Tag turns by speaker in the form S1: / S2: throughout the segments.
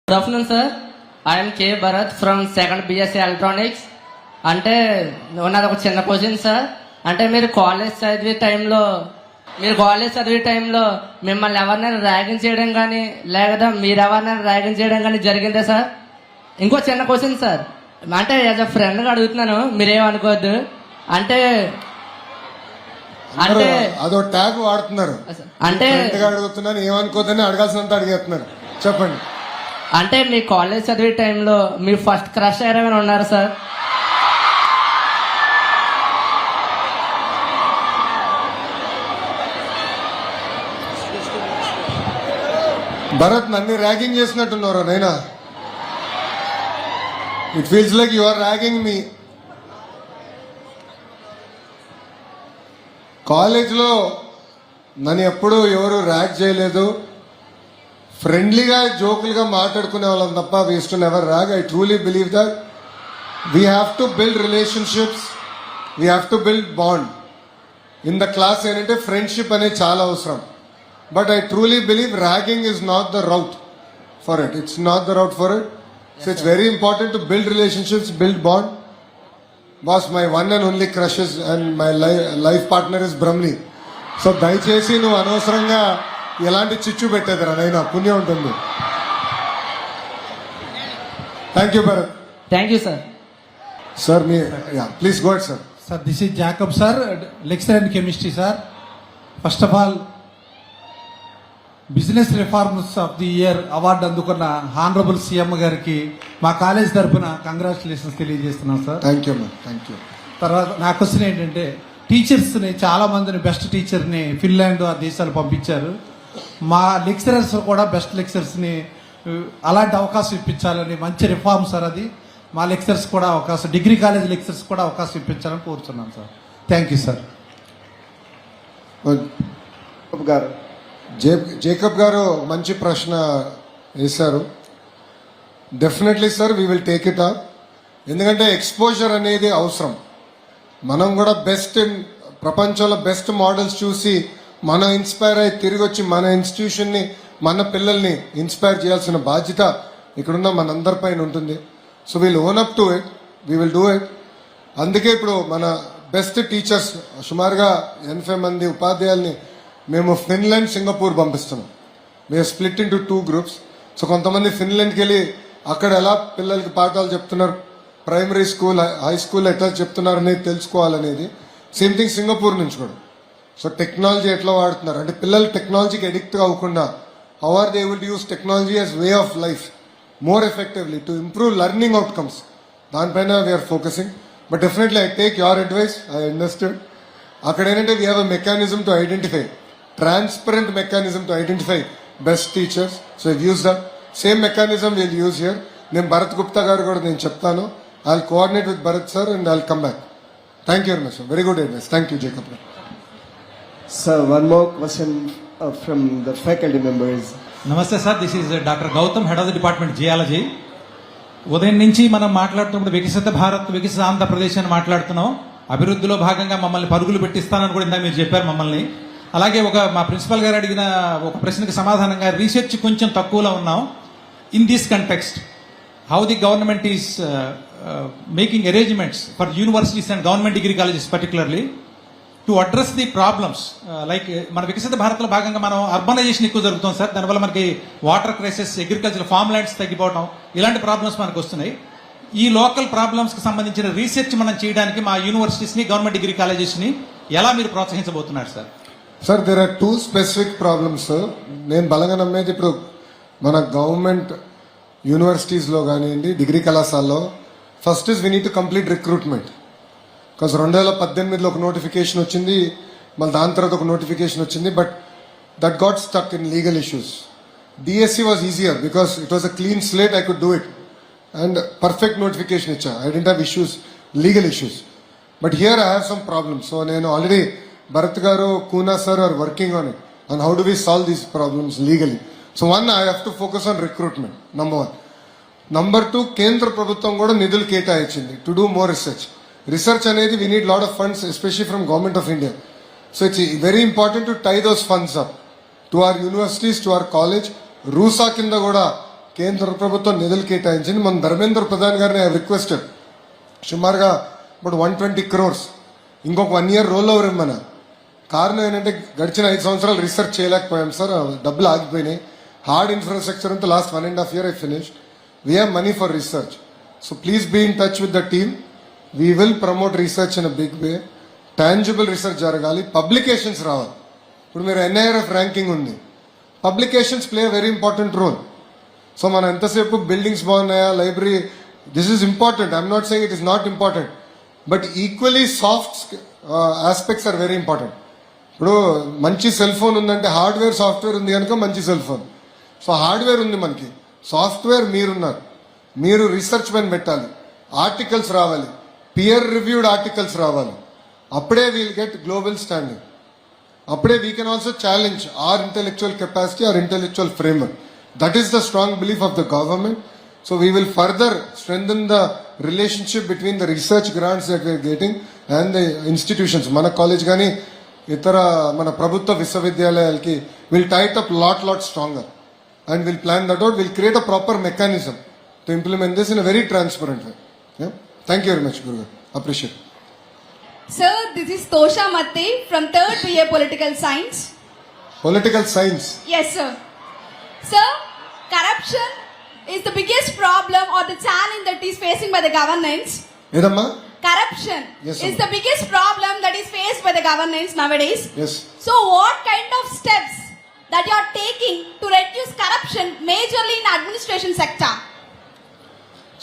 S1: Good afternoon sir. I'm K Bharat from second BSc electronics. అంటే నాది ఒక చిన్న క్వశ్చన్ సార్. అంటే మీరు కాలేజ్ చదివే టైంలో మిమ్మల్ని ఎవరినైనా ర్యాగింగ్ చేయడం కానీ లేదా మీరు ఎవరినైనా ర్యాగింగ్ చేయడం కానీ జరిగిందా సార్? ఇంకో చిన్న క్వశ్చన్ సార్. అంటే యాజ్ అ ఫ్రెండ్గా అడుగుతున్నాను, మీరేమనుకోవద్దు. అంటే అంటే
S2: అదో ట్యాగ్ వాడుతున్నారు.
S1: అంటే
S2: అడుగుతున్నాను, ఏమనుకోద్దని అడగాల్సినంత అడిగేస్తున్నారు. చెప్పండి.
S1: అంటే మీ కాలేజ్ చదివే టైంలో మీ ఫస్ట్ క్రష్ ఎవరైనా ఉన్నారు సార్?
S2: భరత్, నన్ను ర్యాగింగ్ చేసినట్టున్నారు నైనా. It feels like you are ragging me. కాలేజ్లో నన్ను ఎప్పుడూ ఎవరు ర్యాగ్ చేయలేదు. ఫ్రెండ్లీగా జోకులుగా మాట్లాడుకునే వాళ్ళం తప్ప we used to never rag. I truly believe that we have to build relationships, we have to build bond. In the class ఏంటంటే ఫ్రెండ్షిప్ అనేది చాలా అవసరం. But I truly believe ragging is not the route for it. It's not the route for it. Yes, so it's very important to build relationships, build bond. Boss, my one and only crush is and my life partner is Brahmli. So దయచేసి నువ్వు అనవసరంగా ఎలాంటి చిచ్చు పెట్టేదిరా నైనా, పుణ్యం ఉంటుంది. Thank you Bharat.
S1: Thank you sir.
S2: Sir me please go ahead sir.
S3: Sir, this is Jacob sir, lecturer in chemistry sir. First of all, business reforms of the year award అందుకున్న honourable CM గారికి మా college తరఫున congratulations తెలియజేస్తున్నాం sir.
S2: Thank you ma'am. Thank you.
S3: తర్వాత నా question ఏంటంటే, టీచర్స్ని చాలా మందిని బెస్ట్ టీచర్ని ఫిన్లాండ్ ఆ దేశాలు పంపించారు. మా లెక్చరర్స్ కూడా బెస్ట్ లెక్చరర్స్ని అలాంటి అవకాశం ఇప్పించాలని మంచి రిఫార్మ్ సార్ అది. మా లెక్చరర్స్ కూడా అవకాశం, డిగ్రీ కాలేజ్ లెక్చరర్స్ కూడా అవకాశం ఇప్పించాలని కోరుతున్నాం సార్. Thank you sir.
S2: గారు జేకబ్ గారు మంచి ప్రశ్న వేశారు. Definitely sir, we will take it up. ఎందుకంటే ఎక్స్పోజర్ అనేది అవసరం. మనం కూడా బెస్ట్ ప్రపంచంలో బెస్ట్ మోడల్స్ చూసి మనం ఇన్స్పైర్ అయ్యి తిరిగి వచ్చి మన ఇన్స్టిట్యూషన్ని, మన పిల్లల్ని ఇన్స్పైర్ చేయాల్సిన బాధ్యత ఇక్కడున్న మనందరిపైన ఉంటుంది. So we'll own up to it, we will do it. అందుకే ఇప్పుడు మన బెస్ట్ టీచర్స్ సుమారుగా 80 మంది ఉపాధ్యాయుల్ని మేము ఫిన్లాండ్, సింగపూర్ పంపిస్తున్నాం. మేము స్ప్లిట్ ఇంటూ 2 గ్రూప్స్. సో కొంతమంది ఫిన్లాండ్కి వెళ్ళి అక్కడ ఎలా పిల్లలకి పాఠాలు చెప్తున్నారు, ప్రైమరీ స్కూల్, హై స్కూల్ ఎట్లా చెప్తున్నారు అనేది తెలుసుకోవాలనేది. సేమ్ థింగ్ సింగపూర్ నుంచి కూడా. సో టెక్నాలజీ ఎట్లా వాడుతున్నారు అంటే పిల్లలు టెక్నాలజీకి అడిక్ట్ అవ్వకుండా how are they able to use technology as way of life more effectively to improve learning outcomes. దానిపైన we're focusing. But definitely I take your advice, I understand. అక్కడ ఏంటంటే we have a mechanism to identify, transparent mechanism to identify best teachers. So I've used that same mechanism we'll use here. నేను భరత్ గుప్తా గారు కూడా నేను చెప్తాను. I'll coordinate with Bharat sir and I'll come back. Thank you very much sir. Very good advice. Thank you Jacob.
S4: Sir, one more question from the faculty members.
S5: Namaste sir, this is doctor Gautam, head of the department geology. ఉదయం నుంచి మనం మాట్లాడుతున్నప్పుడు వికసిత భారత్, వికసిత ఆంధ్రప్రదేశ్ అని మాట్లాడుతున్నాం. అభివృద్ధిలో భాగంగా మమ్మల్ని పరుగులు పెట్టిస్తానని కూడా ఇందా మీరు చెప్పారు మమ్మల్ని. అలాగే మా ప్రిన్సిపల్ గారు అడిగిన ఒక ప్రశ్నకు సమాధానంగా రీసెర్చ్ కొంచెం తక్కువలో ఉన్నాం. In this context, how the government is making arrangements for universities and government degree colleges particularly to address the problems. Like మన వికసిత భారత్లో భాగంగా మనం అర్బనైజేషన్ ఎక్కువ జరుగుతుంది సార్. దానివల్ల మనకి water crisis, agriculture farm lands తగ్గిపోవడం, ఇలాంటి ప్రాబ్లమ్స్ మనకు వస్తున్నాయి. ఈ లోకల్ ప్రాబ్లమ్స్కి సంబంధించిన రీసెర్చ్ మనం చేయడానికి మా యూనివర్సిటీస్ని, గవర్నమెంట్ డిగ్రీ కాలేజెస్ని ఎలా మీరు ప్రోత్సహించబోతున్నారు sir?
S2: Sir, there are 2 specific problems. నేను బలంగా నమ్మేది ఇప్పుడు మన గవర్నమెంట్ యూనివర్సిటీస్లో కానివ్వండి, డిగ్రీ కళాశాలలో first is we need to complete recruitment. Because 2018లో ఒక నోటిఫికేషన్ వచ్చింది, మళ్ళీ దాని తర్వాత ఒక నోటిఫికేషన్ వచ్చింది. But that got stuck in legal issues. DSC was easier because it was a clean slate, I could do it and perfect notification ఇచ్చా. I didn't have issues, legal issues. But here I have some problems. So నేను already Bharat garu, Kuna sir are working on it. And how do we solve these problems legally? So one, I have to focus on recruitment, number 1. Number 2, Kendra Prabhuత్వం కూడా నిధులు కేటాయించింది to do more research. Research అనేది we need lot of funds, especially from Government of India. So it's very important to tie those funds up to our universities, to our college. RUSA కింద కూడా కేంద్ర ప్రభుత్వం నిధులు కేటాయించింది. మన ధర్మేంద్ర ప్రధాన్ గారిని రిక్వెస్టెడ్ సుమారుగా ఇప్పుడు 120 crores ఇంకొక 1 year రోల్ ఓవర్ ఇమ్మన. కారణం ఏంటంటే గడిచిన 5 సంవత్సరాలు రీసెర్చ్ చేయలేకపోయాం సార్, డబ్బులు ఆగిపోయినాయి. హార్డ్ ఇన్ఫ్రాస్ట్రక్చర్ అంతా last 1.5 years I finished. We have money for research. So please be in touch with the team. We will promote research in a big way. Tangible research జరగాలి, publications రావాలి. ఇప్పుడు మీరు NIRF ranking ఉంది, publications play very important role. So మనం ఎంతసేపు buildings బాగున్నాయా, library, this is important. I'm not saying it is not important, but equally soft aspects are very important. ఇప్పుడు మంచి సెల్ ఫోన్ ఉందంటే హార్డ్వేర్ సాఫ్ట్వేర్ ఉంది కనుక మంచి సెల్ ఫోన్. సో హార్డ్వేర్ ఉంది మనకి, సాఫ్ట్వేర్ మీరున్నారు. మీరు రీసెర్చ్ పైన పెట్టాలి, ఆర్టికల్స్ రావాలి, పియర్ రివ్యూడ్ ఆర్టికల్స్ రావాలి. అప్పుడే వీల్ గెట్ గ్లోబల్ స్టాండింగ్. అప్పుడే we can also challenge our intellectual capacity, our intellectual framework. That is the strong belief of the government. So we will further strengthen the relationship between the research grants that we're getting and the institutions. మన college కానీ ఇతర మన ప్రభుత్వ విశ్వవిద్యాలయాలకి will tight up lot stronger and we'll plan that out. We'll create a proper mechanism to implement this in a very transparent way. Yeah? Thank you very much, Guru. Appreciate it.
S6: Sir, this is Tosha Matte from 3rd BA Political Science.
S2: Political science.
S6: Yes, sir. Sir, corruption is the biggest problem or the challenge that is facing by the governance.
S2: Edamma?
S6: Corruption
S2: Yes,
S6: is
S2: ma'am.
S6: the biggest problem that is faced by the governance nowadays.
S2: Yes.
S6: So, what kind of steps that you are taking to reduce corruption majorly in administration sector?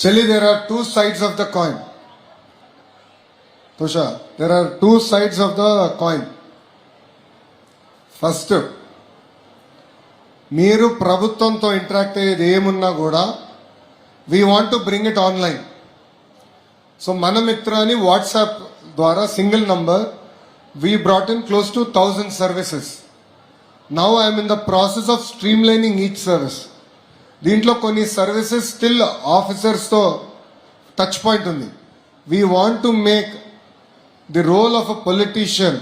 S2: Chelli, there are two sides of the coin. Tosha, there are two sides of the coin. First, మీరు ప్రభుత్వంతో interact అయ్యేది ఏమున్నా కూడా we want to bring it online. So మన మిత్రాన్ని WhatsApp ద్వారా single number we brought in close to 1000 services. Now I'm in the process of streamlining each service. దీంట్లో కొన్ని సర్వీసెస్ స్టిల్ ఆఫీసర్స్తో టచ్ పాయింట్ ఉంది. We want to make the role of a politician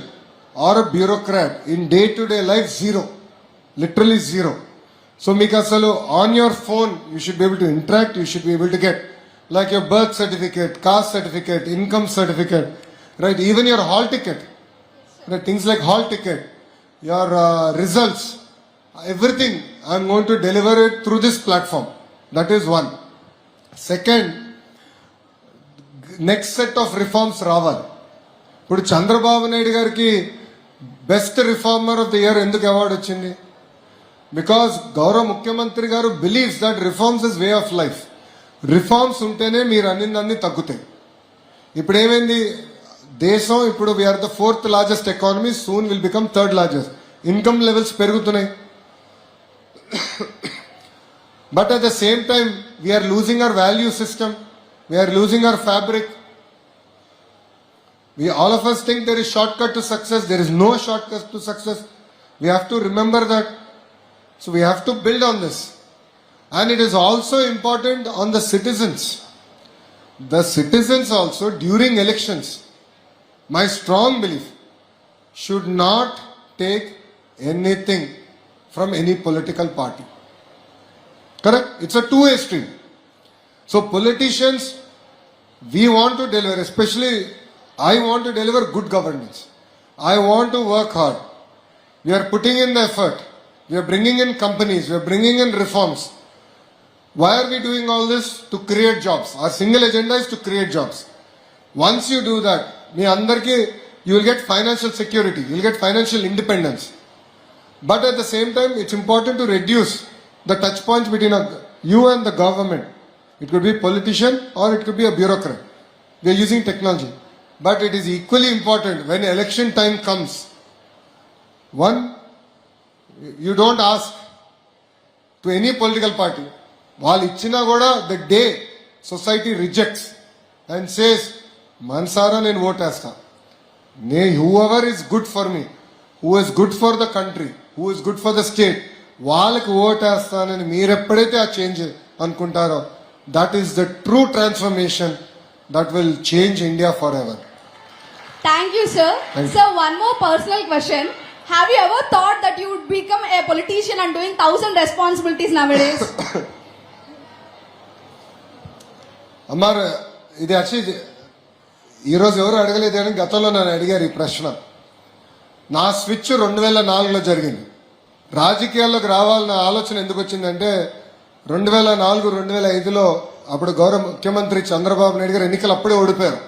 S2: or a bureaucrat in day to day life zero, literally zero. So మీకు అసలు on your phone you should be able to interact, you should be able to get like your birth certificate, caste certificate, income certificate, right? Even your hall ticket, right? Things like hall ticket, your results, everything. I'm going to deliver it through this platform. That is one. Second, next set of reforms రావాలి. ఇప్పుడు చంద్రబాబు నాయుడు గారికి best reformer of the year ఎందుకు award వచ్చింది? Because గౌరవ ముఖ్యమంత్రి garu believes that reforms is way of life. Reforms ఉంటేనే మీరు అన్ని తగ్గుతాయి. ఇప్పుడు ఏమైంది, దేశం ఇప్పుడు we're the 4th largest economy, soon will become 3rd largest. Income levels పెరుగుతున్నాయి, but at the same time we're losing our value system, we're losing our fabric. All of us think there is shortcut to success. There is no shortcut to success. We have to remember that. So we have to build on this. And it is also important on the citizens. The citizens also during elections, my strong belief, should not take anything from any political party. Correct? It's a two-way street. So politicians, we want to deliver, especially I want to deliver good governance. I want to work hard. We are putting in the effort. We are bringing in companies. We are bringing in reforms. Why are we doing all this? To create jobs. Our single agenda is to create jobs. Once you do that, మీ అందరికీ you will get financial security, you will get financial independence. But at the same time, it's important to reduce the touch points between you and the government. It could be a politician or it could be a bureaucrat. We are using technology. But it is equally important when election time comes. One, you don't ask to any political party. వాళ్ళు ఇచ్చినా కూడా the day society rejects and says మనసారా నేను ఓటేస్తా, whoever is good for me, who is good for the country, who is good for the state, వాళ్ళకి ఓటేస్తానని మీరు ఎప్పుడైతే ఆ చేంజ్ అనుకుంటారో, that is the true transformation that will change India forever.
S6: Thank you, sir. Sir, one more personal question. Have you ever thought that you would become a politician and doing 1000 responsibilities nowadays?
S2: అమ్మారు ఇది actually ఈరోజు ఎవరు అడగలేదు అని గతంలో నన్ను అడిగారు ఈ ప్రశ్న. నా స్విచ్ 2004లో జరిగింది. రాజకీయాల్లోకి రావాలన్న ఆలోచన ఎందుకు వచ్చిందంటే 2004-2005లో అప్పుడు గౌరవ ముఖ్యమంత్రి చంద్రబాబు నాయుడు గారు ఎన్నికలు అప్పుడే ఓడిపోయారు.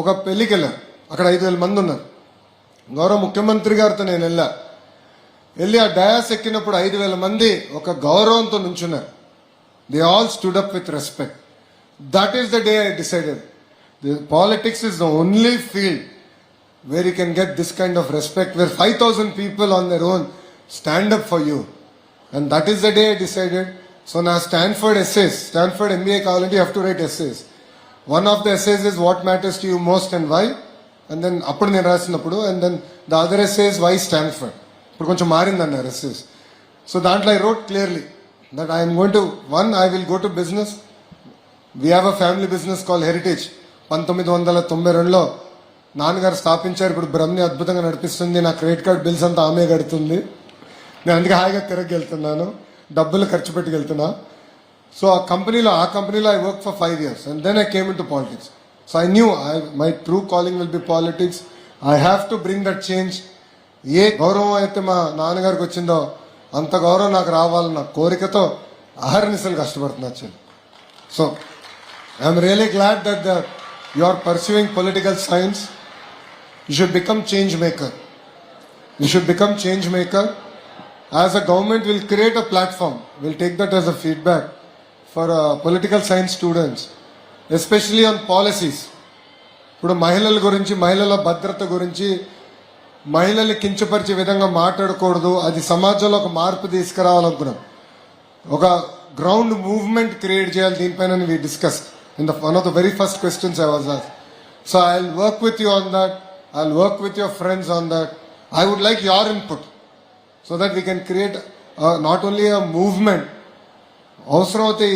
S2: ఒక పెళ్లికి వెళ్ళారు, అక్కడ 5,000 మంది ఉన్నారు. గౌరవ ముఖ్యమంత్రి గారితో నేను వెళ్ళి ఆ డయాస్ ఎక్కినప్పుడు 5,000 మంది ఒక గౌరవంతో నుంచున్నారు. They all stood up with respect. That is the day I decided politics is the only field where you can get this kind of respect, where 5,000 people on their own stand up for you. And that is the day I decided. So now Stanford essays, Stanford MBA కావాలంటే you have to write essays. One of the essays is what matters to you most and why. And then అప్పుడు నేను రాసినప్పుడు and then the other essay is why Stanford. ఇప్పుడు కొంచెం మారిందన్నారు essays. So దాంట్లో I wrote clearly that I am going to, one, I will go to business. We have a family business called Heritage. 1992లో నాన్నగారు స్థాపించారు. ఇప్పుడు బ్రహ్మని అద్భుతంగా నడిపిస్తుంది. నా క్రెడిట్ కార్డ్ బిల్స్ అంతా ఆమె కడుతుంది. నేను అందుకే హాయిగా తిరగకి వెళ్తున్నాను, డబ్బులు ఖర్చు పెట్టుకెళ్తున్నా. సో ఆ కంపెనీలో I work for 5 years and then I came into politics. So I knew my true calling will be politics. I have to bring that change. ఏ గౌరవం అయితే మా నాన్నగారికి వచ్చిందో అంత గౌరవం నాకు రావాలన్న కోరికతో అహర్నిశలు కష్టపడుతున్నా. So I'm really glad that you are pursuing political science. You should become change maker. You should become change maker. As a government, we'll create a platform. We'll take that as a feedback for political science students, especially on policies. ఇప్పుడు మహిళల గురించి, మహిళల భద్రత గురించి, మహిళల్ని కించపరిచే విధంగా మాట్లాడకూడదు. అది సమాజంలో ఒక మార్పు తీసుకురావాలనుకున్నాం. ఒక గ్రౌండ్ మూవ్మెంట్ క్రియేట్ చేయాలి. దీనిపైన we discussed. In one of the very first questions I was asked. So I'll work with you on that. I'll work with your friends on that. I would like your input so that we can create not only a movement. అవసరమైతే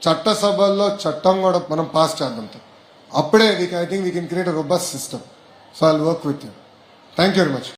S2: చట్టసభల్లో చట్టం కూడా మనం pass చేద్దాం. అప్పుడే I think we can create a robust system. So I'll work with you. Thank you very much.